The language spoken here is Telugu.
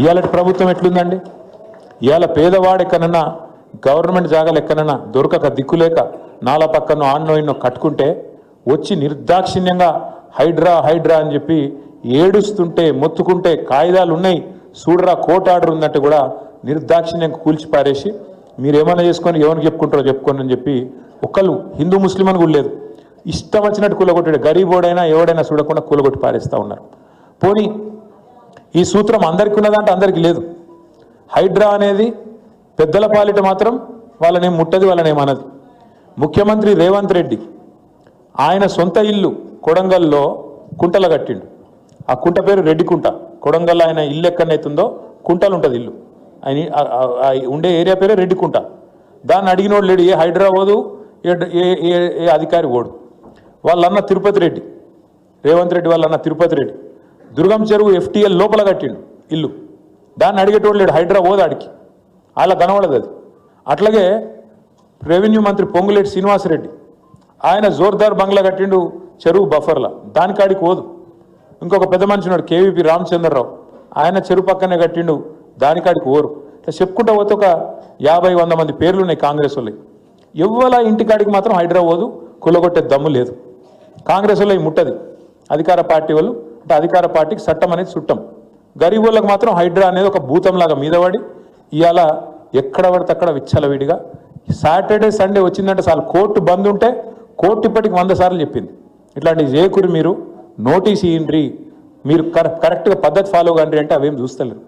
ఇవాళ ప్రభుత్వం ఎట్లుందండి? ఇవాళ పేదవాడు ఎక్కడన్నా గవర్నమెంట్ జాగాలు ఎక్కడన్నా దొరకక దిక్కులేక నాలా పక్కనో ఆన్నో ఇన్నో కట్టుకుంటే వచ్చి నిర్దాక్షిణ్యంగా హైడ్రా హైడ్రా అని చెప్పి ఏడుస్తుంటే మొత్తుకుంటే కాయిదాలు ఉన్నాయి చూడరా కోర్టు ఆర్డర్ ఉందంటే కూడా నిర్దాక్షిణ్యంగా కూల్చి పారేసి మీరేమైనా చేసుకొని ఎవరికి చెప్పుకుంటారో చెప్పుకోండి అని చెప్పి ఒకళ్ళు హిందూ ముస్లిం అని కూడా లేదు, ఇష్టం వచ్చినట్టు కూలగొట్టాడు. గరీబోడైనా ఎవడైనా చూడకుండా కూలగొట్టి పారేస్తూ ఉన్నారు. పోనీ ఈ సూత్రం అందరికీ ఉన్నదంటే అందరికీ లేదు. హైడ్రా అనేది పెద్దల పాలిట మాత్రం వాళ్ళనేం ముట్టది, వాళ్ళనేమన్నది. ముఖ్యమంత్రి రేవంత్ రెడ్డి ఆయన సొంత ఇల్లు కొడంగల్లో కుంటలు కట్టిండు. ఆ కుంట పేరు రెడ్డి కుంట. కొడంగల్ ఆయన ఇల్లు ఎక్కడైతుందో కుంటలు ఉంటుంది ఇల్లు, ఆయన ఉండే ఏరియా పేరే రెడ్డి కుంట. దాన్ని అడిగినోడు లేడు, ఏ హైడ్రా పోదు, ఏ అధికారి ఓడు. వాళ్ళన్న తిరుపతి రెడ్డి, రేవంత్ రెడ్డి వాళ్ళన్న తిరుపతి రెడ్డి దుర్గం చెరువు FTL లోపల కట్టిండు ఇల్లు. దాన్ని అడిగేటోడు లేడు, హైడ్రా పోదు ఆడికి, అలా కనబడదు అది. అట్లాగే రెవెన్యూ మంత్రి పొంగులేటి శ్రీనివాసరెడ్డి ఆయన జోర్దార్ బంగ్లా కట్టిండు చెరువు బఫర్లా, దానికాడికి పోదు. ఇంకొక పెద్ద మనిషి ఉన్నాడు KVP రామచంద్రరావు, ఆయన చెరువు పక్కనే కట్టిండు, దానికాడికి ఓరు. ఇట్లా చెప్పుకుంటా పోతే ఒక 50-100 మంది పేర్లు ఉన్నాయి కాంగ్రెస్ వాళ్ళకి. ఎవ్వల ఇంటికాడికి మాత్రం హైడ్రా పోదు, కులగొట్టే దమ్ము లేదు. కాంగ్రెస్ వాళ్ళు ముట్టది, అధికార పార్టీ వాళ్ళు అంటే అధికార పార్టీకి చట్టం అనేది చుట్టం. గరీబ్ వాళ్ళకి మాత్రం హైడ్రా అనేది ఒక భూతంలాగా మీద పడి ఇవాళ ఎక్కడ పడితే అక్కడ విచ్చలవిడిగా సాటర్డే సండే వచ్చిందంటే చాలు కోర్టు బంద్ ఉంటే కోర్టు ఇప్పటికి 100 సార్లు చెప్పింది ఇట్లాంటి చేయకూరి, మీరు నోటీస్ ఇయ్యండి, మీరు కరెక్ట్గా పద్ధతి ఫాలో కండి అంటే అవేం చూస్తలేరు.